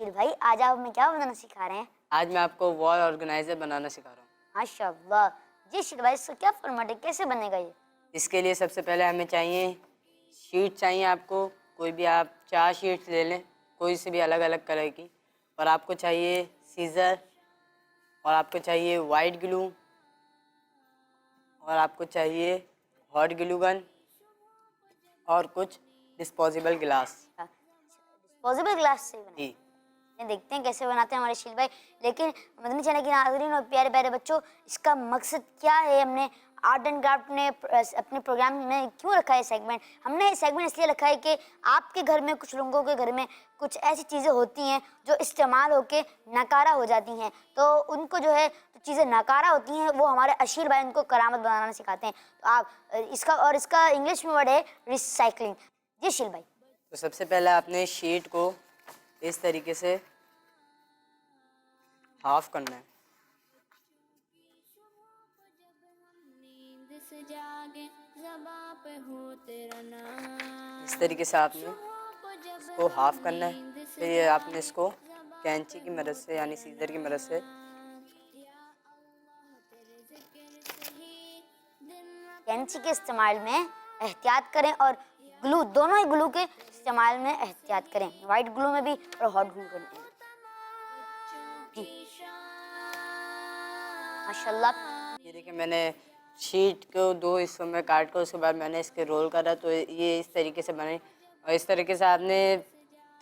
अशील भाई, आज आप हमें क्या बनाना सिखा रहे हैं? आज मैं आपको वॉल ऑर्गेनाइजर बनाना सिखा रहा हूँ। माशाल्लाह। जी अशील भाई, इसका क्या फॉर्मेट है, कैसे बनेगा ये? इसके लिए सबसे पहले हमें चाहिए शीट चाहिए आपको। कोई भी आप 4 शीट्स ले लें, कोई से भी अलग अलग कलर की। और आपको चाहिए सीज़र, और आपको चाहिए वाइट ग्लू, और आपको चाहिए हॉट ग्लू गन, और कुछ डिस्पोजेबल ग्लास। डिस्पोजेबल ग्लास से बनाए? जी। देखते हैं कैसे बनाते हैं हमारे अशील भाई। लेकिन मदनी चैनल के नाज़रीन और प्यारे प्यारे बच्चों, इसका मकसद क्या है? हमने आर्ट एंड क्राफ्ट ने अपने प्रोग्राम में क्यों रखा है सेगमेंट? हमने सेगमेंट इसलिए रखा है कि आपके घर में, कुछ लोगों के घर में कुछ ऐसी चीज़ें होती हैं जो इस्तेमाल होके नकारा हो जाती हैं, तो उनको जो है तो चीज़ें नकारा होती हैं, वो हमारे अशील भाई उनको करामत बनाना सिखाते हैं। तो आप इसका इंग्लिश में वर्ड है रिसाइकलिंग। जी अशील भाई। तो सबसे पहले आपने शीट को इस तरीके से हाफ करना है। इस तरीके से आपने इसको हाफ करना है। फिर ये आपने इसको कैंची की मदद से यानी सीजर की मदद से कैंची के इस्तेमाल में एहतियात करें और ग्लू, दोनों ही ग्लू के इस्तेमाल में एहतियात करें, वाइट ग्लू में भी और हॉट ग्लू में भी। माशाल्लाह। ये देखिए, मैंने शीट को 2 हिस्सों में काट कर उसके बाद मैंने इसके रोल करा, तो ये इस तरीके से बने। और इस तरीके से आपने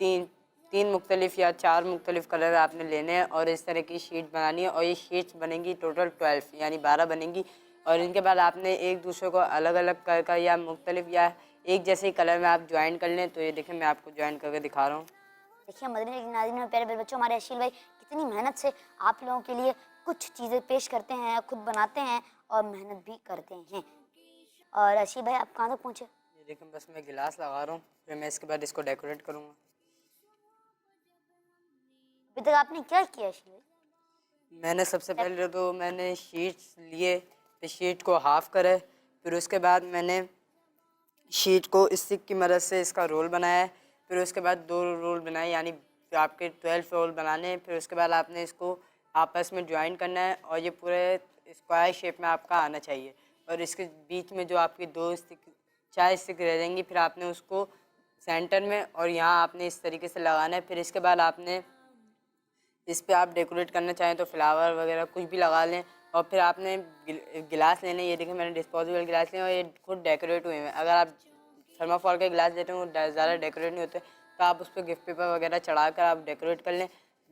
तीन मुख्तलिफ या 4 मुख्तलिफ कलर आपने लेने हैं और इस तरह की शीट बनानी है। और ये शीट्स बनेंगी टोटल 12 यानी 12 बनेंगी। और इनके बाद आपने एक दूसरे को अलग अलग कलर का या मुख्तलिफ या एक जैसे ही कलर में आप ज्वाइन कर लें। तो ये देखें, मैं आपको ज्वाइन करके दिखा रहा हूँ। देखिए मदनी नाज़रीन में प्यारे प्यारे बच्चों, हमारे अशील भाई कितनी मेहनत से आप लोगों के लिए कुछ चीज़ें पेश करते हैं, खुद बनाते हैं और मेहनत भी करते हैं। और अशील भाई, आप कहाँ तक पहुँचे? ये देखें, बस मैं गिलास लगा रहा हूँ, फिर मैं इसके बाद इसको डेकोरेट करूँगा। अभी तक आपने क्या किया अशील भाई? मैंने सबसे पहले तो मैंने शीट्स लिए, फिर शीट को हाफ करे, फिर उसके बाद मैंने शीट को स्टिक की मदद से इसका रोल बनाया है। फिर उसके बाद 2 रोल बनाए, यानी आपके 12 रोल बनाने हैं। फिर उसके बाद आपने इसको आपस में ज्वाइन करना है और ये पूरे स्क्वायर शेप में आपका आना चाहिए। और इसके बीच में जो आपकी 4 स्टिक रह जाएंगी, फिर आपने उसको सेंटर में और यहाँ आपने इस तरीके से लगाना है। फिर इसके बाद आपने इस पे आप डेकोरेट करना चाहें तो फ्लावर वगैरह कुछ भी लगा लें। और फिर आपने गिलास लेने, ये देखें मैंने डिस्पोजेबल गिलास लिए और ये खुद डेकोरेट हुए हैं। अगर आप थर्माफॉल के गिलास लेते हैं वो ज़्यादा डेकोरेट नहीं होते, तो आप उस पर गिफ्ट पेपर वगैरह चढ़ा कर आप डेकोरेट कर लें।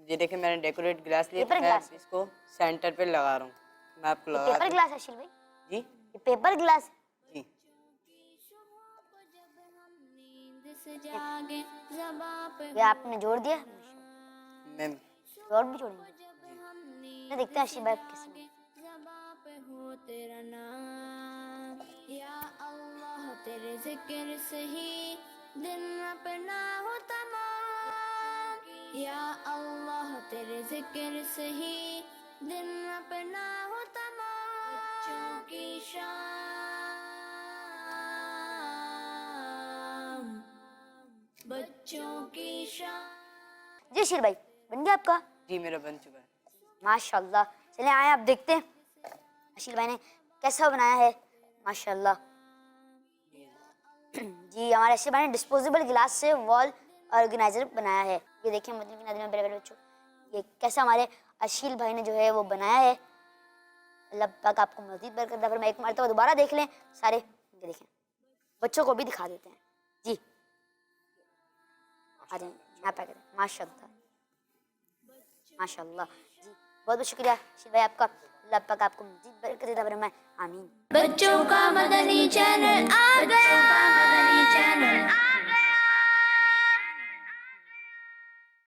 ये देखें, मैंने डेकोरेट गिलास लिए, तो मैं इसको सेंटर पे लगा रहा हूँ। मैं आपको लगा पेपर गिलास है अशील भाई? जी, ये पेपर गिलास जी। ये आपने जोड़ दिया? मैं और भी जोड़ेंगे? मैं देखते हैं अशील भाई किस में। या अल्लाह तेरे जिक्र से ही दिन अपना हो तमाम, या अल्लाह तेरे जिक्र से ही दिन अपना हो तमाम। बच्चों की शाम, बच्चों की शाम। जी अशील भाई, बन गया आपका? जी, मेरा बन चुका है। माशाल्लाह। चलिए आए आप देखते हैं अशील भाई ने कैसा बनाया है। माशाल्लाह। जी, हमारे अशील भाई ने डिस्पोजेबल गिलास से वॉल ऑर्गेनाइजर बनाया है। ये देखिए मतलब कि नदी में बड़े बच्चों, ये कैसा हमारे अशील भाई ने जो है वो बनाया है। अल्लाह पाक आपको मज़ीद बरकत दे। फिर मैं एक मरतबा दोबारा देख लें सारे। ये देखें, बच्चों को भी दिखा देते हैं। जी आ जाए यहाँ पे। माशाल्लाह माशाल्लाह। जी बहुत बहुत शुक्रिया अशील भाई आपका। अल्लाह पाक आपको मज़ीद बरकत दे। आमीन। बच्चों का मदनी चैनल आ गया।